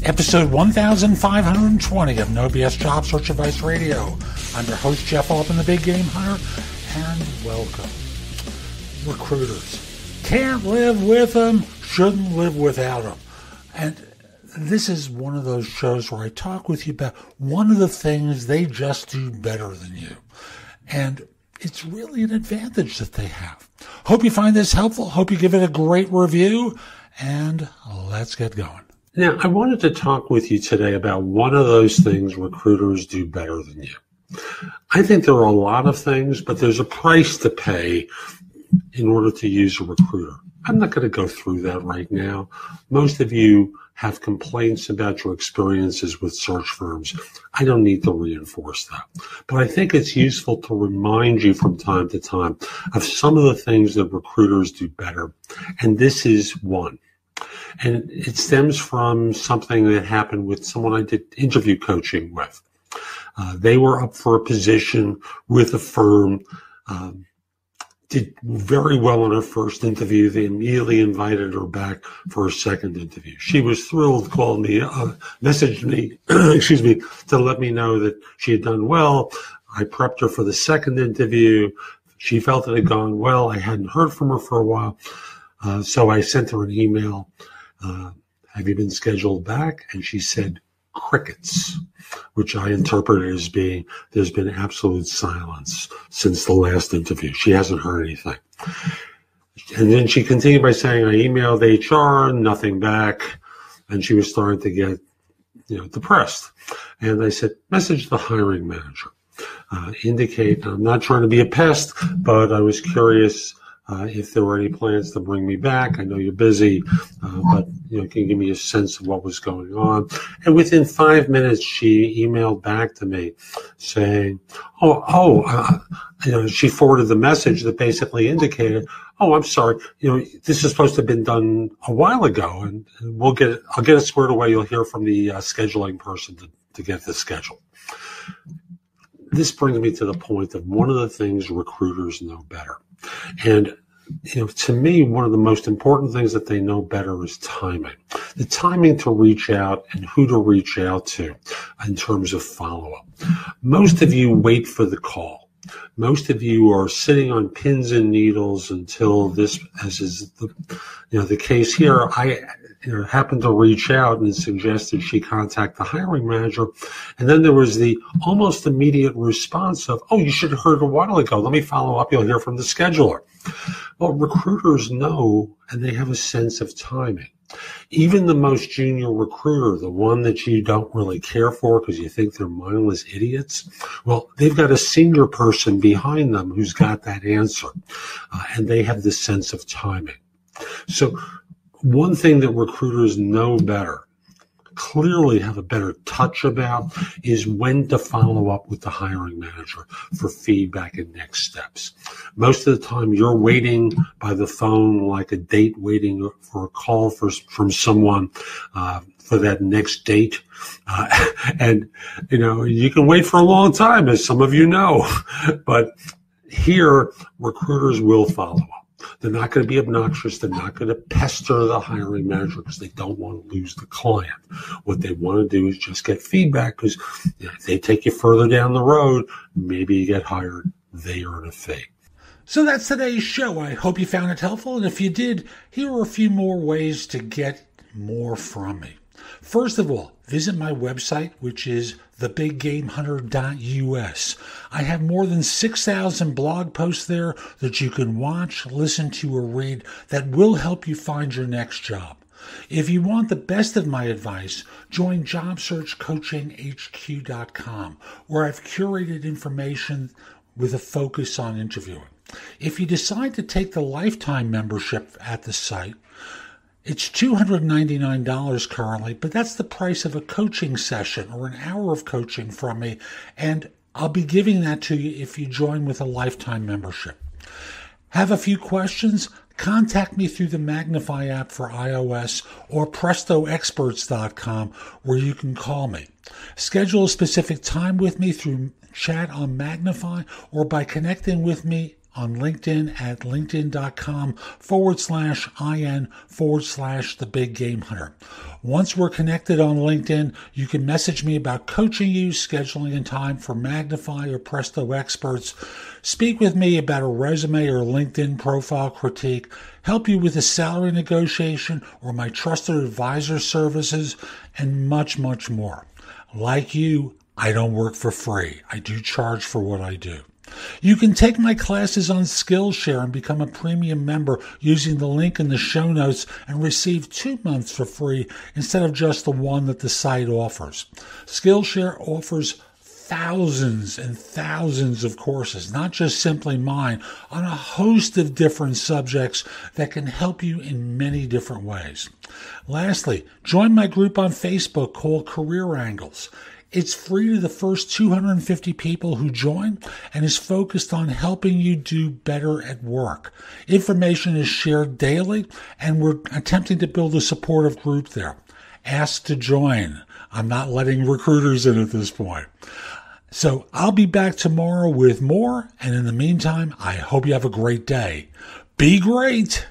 Episode 1520 of No BS Job Search Advice Radio. I'm your host, Jeff Altman, the Big Game Hunter, and welcome. Recruiters. Can't live with them, shouldn't live without them. And this is one of those shows where I talk with you about one of the things they just do better than you. And it's really an advantage that they have. Hope you find this helpful. Hope you give it a great review. And let's get going. Now, I wanted to talk with you today about one of those things recruiters do better than you. I think there are a lot of things, but there's a price to pay in order to use a recruiter. I'm not going to go through that right now. Most of you have complaints about your experiences with search firms. I don't need to reinforce that. But I think it's useful to remind you from time to time of some of the things that recruiters do better. And this is one. And it stems from something that happened with someone I did interview coaching with. They were up for a position with a firm, did very well in her first interview. They immediately invited her back for a second interview. She was thrilled, called me, messaged me, to let me know that she had done well. I prepped her for the second interview. She felt it had gone well. I hadn't heard from her for a while. So I sent her an email, have you been scheduled back? And she said, crickets, which I interpreted as being, there's been absolute silence since the last interview. She hasn't heard anything. And then she continued by saying, I emailed HR, nothing back. And she was starting to get, depressed. And I said, message the hiring manager. Indicate, I'm not trying to be a pest, but I was curious if there were any plans to bring me back. I know you're busy, but can you give me a sense of what was going on? And within 5 minutes, she emailed back to me saying, she forwarded the message that basically indicated, I'm sorry, this is supposed to have been done a while ago, and I'll get it squared away. You'll hear from the scheduling person to get this scheduled. This brings me to the point of one of the things recruiters know better. And, to me, one of the most important things that they know better is timing. The timing to reach out and who to reach out to in terms of follow-up. Most of you wait for the call. Most of you are sitting on pins and needles until this, as is the case here. I happened to reach out and suggested she contact the hiring manager. And then there was the almost immediate response of, you should have heard a while ago. Let me follow up. You'll hear from the scheduler. Well, recruiters know, and they have a sense of timing. Even the most junior recruiter, the one that you don't really care for because you think they're mindless idiots, well, they've got a senior person behind them who's got that answer, and they have this sense of timing. So one thing that recruiters know better, clearly have a better touch about, is when to follow up with the hiring manager for feedback and next steps. Most of the time you're waiting by the phone like a date waiting for a call from someone for that next date. And you can wait for a long time, as some of you know, but here recruiters will follow up. They're not going to be obnoxious. They're not going to pester the hiring manager because they don't want to lose the client. What they want to do is just get feedback because if they take you further down the road, maybe you get hired, they earn a fee. So that's today's show. I hope you found it helpful. And if you did, here are a few more ways to get more from me. First of all, visit my website, which is thebiggamehunter.us. I have more than 6,000 blog posts there that you can watch, listen to, or read that will help you find your next job. If you want the best of my advice, join JobSearchCoachingHQ.com, where I've curated information with a focus on interviewing. If you decide to take the lifetime membership at the site, it's $299 currently, but that's the price of a coaching session or an hour of coaching from me, and I'll be giving that to you if you join with a lifetime membership. Have a few questions? Contact me through the Magnify app for iOS or PrestoExperts.com, where you can call me. Schedule a specific time with me through chat on Magnify or by connecting with me on LinkedIn at linkedin.com/IN/The Big Game Hunter. Once we're connected on LinkedIn, you can message me about coaching you, scheduling in time for Magnify or Presto experts, speak with me about a resume or LinkedIn profile critique, help you with a salary negotiation or my trusted advisor services, and much, much more. Like you, I don't work for free. I do charge for what I do. You can take my classes on Skillshare and become a premium member using the link in the show notes and receive 2 months for free instead of just the one that the site offers. Skillshare offers thousands and thousands of courses, not just simply mine, on a host of different subjects that can help you in many different ways. Lastly, join my group on Facebook called Career Angles. It's free to the first 250 people who join and is focused on helping you do better at work. Information is shared daily, and we're attempting to build a supportive group there. Ask to join. I'm not letting recruiters in at this point. So I'll be back tomorrow with more, and in the meantime, I hope you have a great day. Be great!